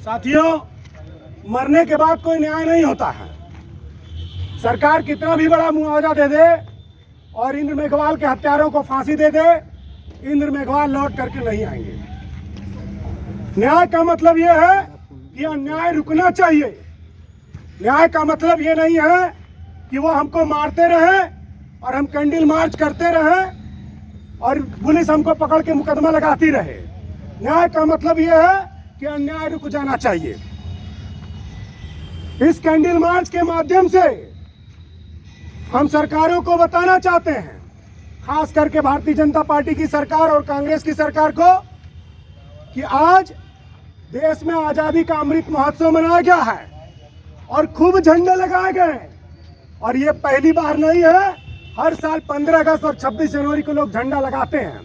साथियों, मरने के बाद कोई न्याय नहीं होता है। सरकार कितना भी बड़ा मुआवजा दे दे और इंद्र मेघवाल के हत्यारों को फांसी दे दे, इंद्र मेघवाल लौट करके नहीं आएंगे। न्याय का मतलब यह है कि अन्याय रुकना चाहिए। न्याय का मतलब ये नहीं है कि वो हमको मारते रहे और हम कैंडल मार्च करते रहे और पुलिस हमको पकड़ के मुकदमा लगाती रहे। न्याय का मतलब यह है कि अन्याय रुक जाना चाहिए। इस कैंडल मार्च के माध्यम से हम सरकारों को बताना चाहते हैं, खास करके भारतीय जनता पार्टी की सरकार और कांग्रेस की सरकार को, कि आज देश में आजादी का अमृत महोत्सव मनाया गया है और खूब झंडे लगाए गए। और ये पहली बार नहीं है, हर साल 15 अगस्त और 26 जनवरी को लोग झंडा लगाते हैं।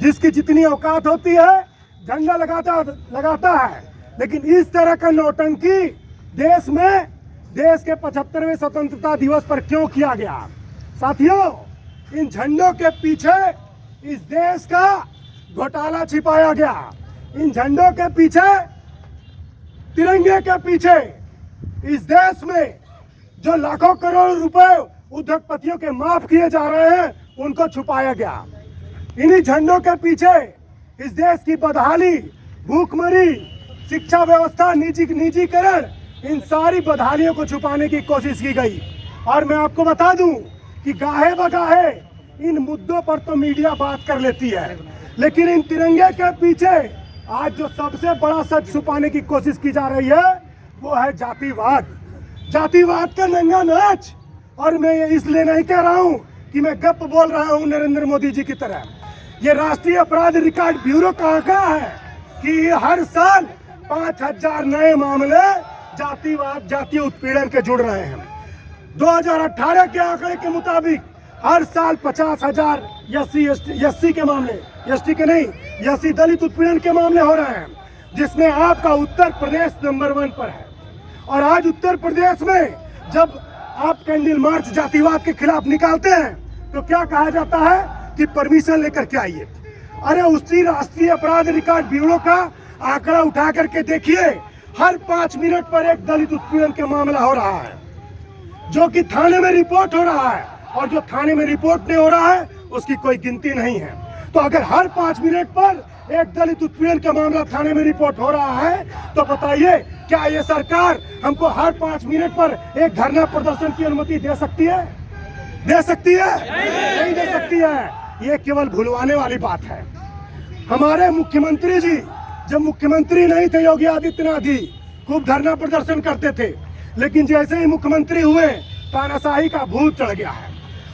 जिसकी जितनी औकात होती है झंडा लगाता है। लेकिन इस तरह का नौटंकी देश में, देश के 75वें स्वतंत्रता दिवस पर क्यों किया गया? साथियों, इन झंडों के पीछे इस देश का घोटाला छिपाया गया। इन झंडों के पीछे, तिरंगे के पीछे इस देश में जो लाखों करोड़ रुपए उद्योगपतियों के माफ किए जा रहे हैं, उनको छुपाया गया। इन्हीं झंडों के पीछे इस देश की बदहाली, भूखमरी, शिक्षा व्यवस्था, निजीकरण, इन सारी बदहालियों को छुपाने की कोशिश की गई। और मैं आपको बता दूं कि गाहे बगाहे इन मुद्दों पर तो मीडिया बात कर लेती है, लेकिन इन तिरंगे के पीछे आज जो सबसे बड़ा सच छुपाने की कोशिश की जा रही है वो है जातिवाद। जातिवाद का नंगा नाच। और मैं ये इसलिए नहीं कह रहा हूं कि मैं गप बोल रहा हूं नरेंद्र मोदी जी की तरह। ये राष्ट्रीय अपराध रिकॉर्ड ब्यूरो का आंकड़ा है कि हर साल 5000 नए मामले जातिवाद, जातीय उत्पीड़न के जुड़ रहे हैं। 2018 के आंकड़े के मुताबिक हर साल 50,000 एससी के मामले, एसटी के नहीं, एससी दलित उत्पीड़न के मामले हो रहे हैं, जिसमें आपका उत्तर प्रदेश नंबर 1 पर है। और आज उत्तर प्रदेश में जब आप कैंडल मार्च जातिवाद के खिलाफ निकालते हैं तो क्या कहा जाता है कि परमिशन लेकर के आइए। अरे उसी राष्ट्रीय अपराध रिकॉर्ड ब्यूरो का आंकड़ा उठा करके देखिए, हर 5 मिनट पर एक दलित उत्पीड़न का मामला हो रहा है, जो कि थाने में रिपोर्ट हो रहा है। और जो थाने में रिपोर्ट नहीं हो रहा है उसकी कोई गिनती नहीं है। तो अगर हर 5 मिनट पर एक दलित उत्पीड़न का मामला थाने में रिपोर्ट हो रहा है तो बताइए, क्या ये सरकार हमको हर 5 मिनट पर एक धरना प्रदर्शन की अनुमति दे सकती है? दे सकती है? नहीं दे सकती है। ये केवल भुलवाने वाली बात है। हमारे मुख्यमंत्री जी जब मुख्यमंत्री नहीं थे, योगी आदित्यनाथ जी खूब धरना प्रदर्शन करते थे, लेकिन जैसे ही मुख्यमंत्री हुए तानाशाही का भूत चढ़ गया है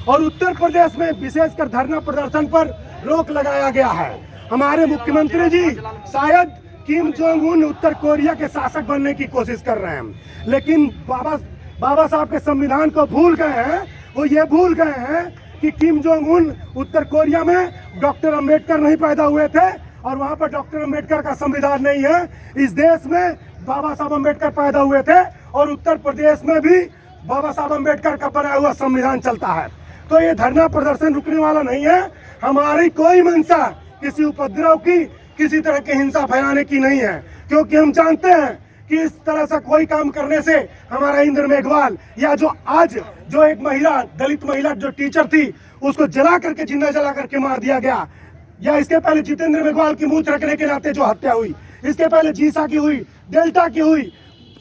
और उत्तर प्रदेश में विशेषकर धरना प्रदर्शन पर रोक लगाया गया है। हमारे मुख्यमंत्री जी शायद किम जोंग उन उत्तर कोरिया के शासक बनने की कोशिश कर रहे हैं, लेकिन बाबा साहब के संविधान को भूल गए हैं। वो ये भूल गए हैं कि किम जोंग उन उत्तर कोरिया में डॉक्टर अंबेडकर नहीं पैदा हुए थे और वहां पर डॉक्टर अंबेडकर का संविधान नहीं है। इस देश में बाबा साहब अंबेडकर पैदा हुए थे और उत्तर प्रदेश में भी बाबा साहब अंबेडकर का बनाया हुआ संविधान चलता है। तो ये धरना प्रदर्शन रुकने वाला नहीं है। हमारी कोई मंशा किसी उपद्रव की, किसी तरह की हिंसा फैलाने की नहीं है, क्योंकि हम जानते हैं कि इस तरह से कोई काम करने से हमारा इंद्र मेघवाल या जो आज जो एक महिला, दलित महिला जो टीचर थी, उसको जला करके, जिंदा जला करके मार दिया गया, या इसके पहले जितेंद्र मेघवाल की मूंछ रखने के नाते जो हत्या हुई, इसके पहले जीसा की हुई, डेल्टा की हुई,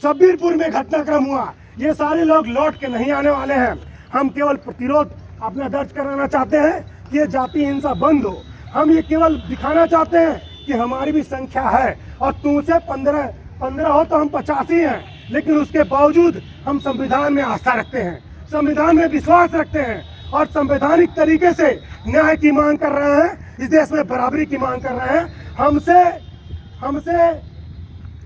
सबीरपुर में घटनाक्रम हुआ, ये सारे लोग लौट के नहीं आने वाले हैं। हम केवल प्रतिरोध अपना दर्ज कराना चाहते हैं कि ये जाति हिंसा बंद हो। हम ये केवल दिखाना चाहते हैं कि हमारी भी संख्या है और तुमसे 15 हो तो हम 85 हैं, लेकिन उसके बावजूद हम संविधान में आस्था रखते हैं, संविधान में विश्वास रखते हैं और संवैधानिक तरीके से न्याय की मांग कर रहे हैं। इस देश में बराबरी की मांग कर रहे हैं। हमसे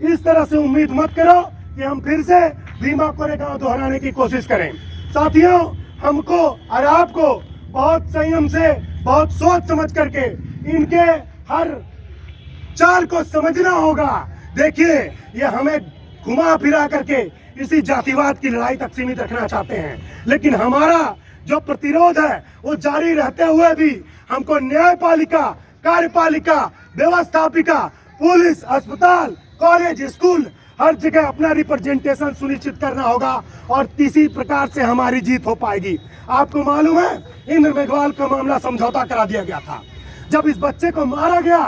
इस तरह से उम्मीद मत करो कि हम फिर से भीमा कोरेगांव दोहराने की कोशिश करें। साथियों, हमको और आपको बहुत संयम से, बहुत सोच समझ करके इनके हर चाल को समझना होगा। देखिए, ये हमें घुमा फिरा करके इसी जातिवाद की लड़ाई तक सीमित रखना चाहते हैं, लेकिन हमारा जो प्रतिरोध है वो जारी रहते हुए भी हमको न्यायपालिका, कार्यपालिका, व्यवस्थापिका पुलिस, अस्पताल, कॉलेज, स्कूल, हर जगह अपना रिप्रेजेंटेशन सुनिश्चित करना होगा और इसी प्रकार से हमारी जीत हो पाएगी। आपको मालूम है, इंद्र मेघवाल का मामला समझौता करा दिया गया था। जब इस बच्चे को मारा गया,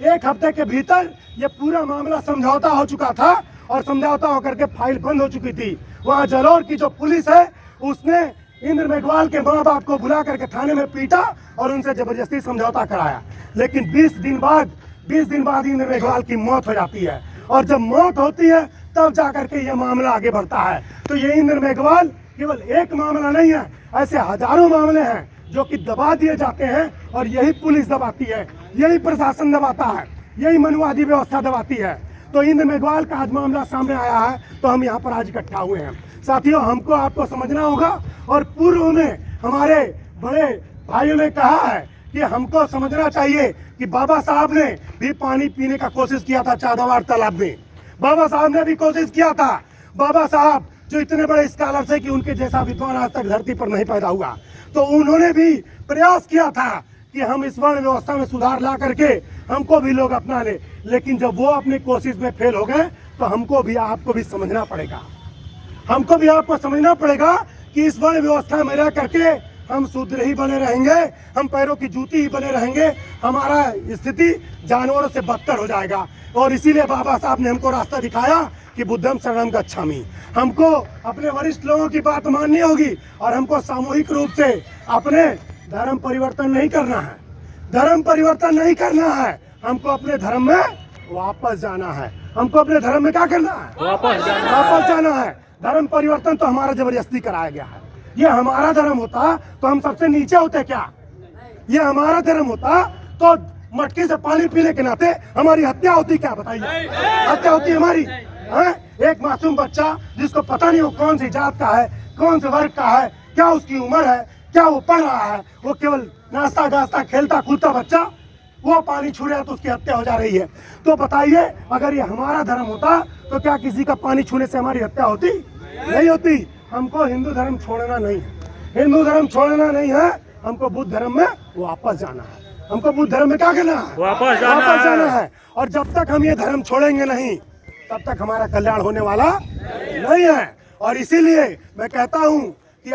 एक हफ्ते के भीतर यह पूरा मामला समझौता हो चुका था और समझौता होकर के फाइल बंद हो चुकी थी। वहां जलोर की जो पुलिस है, उसने इंद्र मेघवाल के माँ बाप को बुला करके थाने में पीटा और उनसे जबरदस्ती समझौता कराया। लेकिन 20 दिन बाद इंद्र मेघवाल की मौत हो जाती है और जब मौत होती है तब जाकर के यह मामला आगे बढ़ता है। तो ये इंद्र मेघवाल केवल एक मामला नहीं है, ऐसे हजारों मामले हैं जो कि दबा दिए जाते हैं और यही पुलिस दबाती है, यही प्रशासन दबाता है, यही मनुवादी व्यवस्था दबाती है। तो इंद्र मेघवाल का आज मामला सामने आया है तो हम यहाँ पर आज इकट्ठा हुए हैं। साथियों, हमको आपको समझना होगा और पूर्व में हमारे बड़े भाइयों ने कहा है कि हमको समझना चाहिए कि बाबा साहब ने भी पानी पीने का कोशिश किया था चादवार तालाब में। बाबा साहब ने भी कोशिश किया था। बाबा साहब जो इतने बड़े स्कॉलर थे कि उनके जैसा विद्वान आज तक धरती पर नहीं पैदा हुआ, तो उन्होंने भी प्रयास किया था कि हम इस वर्ण व्यवस्था में सुधार ला करके हमको भी लोग अपना ले। लेकिन जब वो अपनी कोशिश में फेल हो गए तो हमको भी आपको भी समझना पड़ेगा, हमको भी आपको समझना पड़ेगा कि इस वर्ण व्यवस्था में रह करके हम शूद्र ही बने रहेंगे, हम पैरों की जूती ही बने रहेंगे, हमारा स्थिति जानवरों से बदतर हो जाएगा। और इसीलिए बाबा साहब ने हमको रास्ता दिखाया कि बुद्धम शरणम गच्छामि। हमको अपने वरिष्ठ लोगों की बात माननी होगी और हमको सामूहिक रूप से अपने धर्म परिवर्तन नहीं करना है, धर्म परिवर्तन नहीं करना है, हमको अपने धर्म में वापस जाना है। हमको अपने धर्म में क्या करना है? वापस जाना है। धर्म परिवर्तन तो हमारा जबरदस्ती कराया गया है। ये हमारा धर्म होता तो हम सबसे नीचे होते क्या? ये हमारा धर्म होता तो मटकी से पानी पीने के नाते हमारी हत्या होती क्या? बताइए, हत्या होती हमारी? एक मासूम बच्चा जिसको पता नहीं वो कौन सी जात का है, कौन से वर्ग का है, क्या उसकी उम्र है, क्या वो पढ़ रहा है, वो केवल नाश्ता गास्ता खेलता कूदता बच्चा, वो पानी छू रहा है तो उसकी हत्या हो जा रही है। तो बताइए, अगर ये हमारा धर्म होता तो क्या किसी का पानी छूने से हमारी हत्या होती? नहीं होती। हमको हिंदू धर्म छोड़ना नहीं है, हिंदू धर्म छोड़ना नहीं है, हमको बुद्ध धर्म में वापस जाना है। हमको बुद्ध धर्म में क्या करना है? वापस जाना है। और जब तक हम ये धर्म छोड़ेंगे नहीं तब तक हमारा कल्याण होने वाला नहीं है। और इसीलिए मैं कहता हूँ कि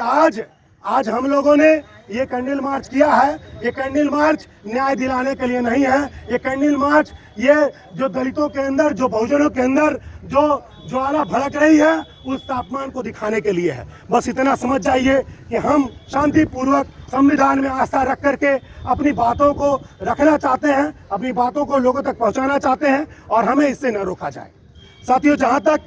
आज हम लोगों ने ये कैंडल मार्च किया है। ये कैंडल मार्च न्याय दिलाने के लिए नहीं है। ये कैंडल मार्च ये जो दलितों के अंदर, जो बहुजनों के अंदर जो ज्वाला भड़क रही है उस तापमान को दिखाने के लिए है। बस इतना समझ जाइए कि हम शांतिपूर्वक संविधान में आस्था रख करके अपनी बातों को रखना चाहते हैं, अपनी बातों को लोगों तक पहुंचाना चाहते हैं और हमें इससे न रोका जाए। साथियों, जहां तक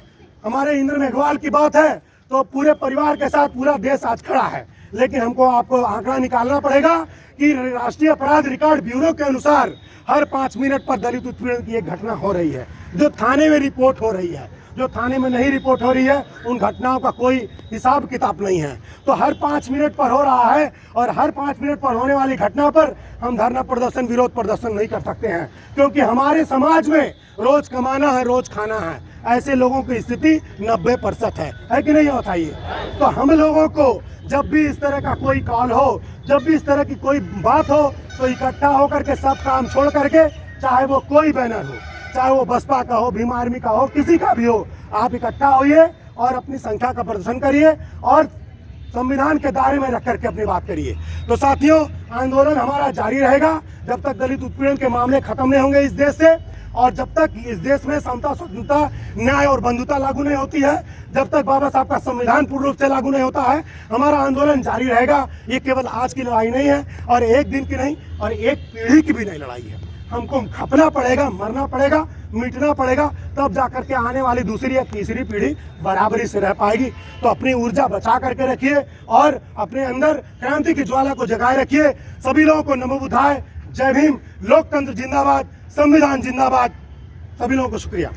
हमारे इंद्र मेघवाल की बात है तो पूरे परिवार के साथ पूरा देश आज खड़ा है। लेकिन हमको आपको आंकड़ा निकालना पड़ेगा कि राष्ट्रीय अपराध रिकॉर्ड ब्यूरो के अनुसार हर 5 मिनट पर दलित उत्पीड़न की एक घटना हो रही है, जो थाने में रिपोर्ट हो रही है। जो थाने में नहीं रिपोर्ट हो रही है उन घटनाओं का कोई हिसाब किताब नहीं है। तो हर 5 मिनट पर हो रहा है और हर 5 मिनट पर होने वाली घटना पर हम धरना प्रदर्शन, विरोध प्रदर्शन नहीं कर सकते हैं, क्योंकि हमारे समाज में रोज कमाना है, रोज खाना है, ऐसे लोगों की स्थिति 90% है कि नहीं? बताइए। तो हम लोगों को जब भी इस तरह का कोई कॉल हो, जब भी इस तरह की कोई बात हो, तो इकट्ठा होकर के सब काम छोड़ करके, चाहे वो कोई बैनर हो, चाहे वो बसपा का हो, भीम आर्मी का हो, किसी का भी हो, आप इकट्ठा होइए और अपनी संख्या का प्रदर्शन करिए और संविधान के दायरे में रख करके अपनी बात करिए। तो साथियों, आंदोलन हमारा जारी रहेगा जब तक दलित उत्पीड़न के मामले खत्म नहीं होंगे इस देश से, और जब तक इस देश में समता, स्वतंत्रता, न्याय और बंधुता लागू नहीं होती है, जब तक बाबा साहब का संविधान पूर्ण रूप से लागू नहीं होता है, हमारा आंदोलन जारी रहेगा। ये केवल आज की लड़ाई नहीं है और एक दिन की नहीं और एक पीढ़ी की भी नहीं लड़ाई है। हमको खपना पड़ेगा, मरना पड़ेगा, मिटना पड़ेगा, तब जाकर के आने वाली दूसरी या तीसरी पीढ़ी बराबरी से रह पाएगी। तो अपनी ऊर्जा बचा करके रखिए और अपने अंदर क्रांति की ज्वाला को जगाए रखिए। सभी लोगों को नमो बुद्धाय, जय भीम, लोकतंत्र जिंदाबाद, संविधान जिंदाबाद। सभी लोगों को शुक्रिया।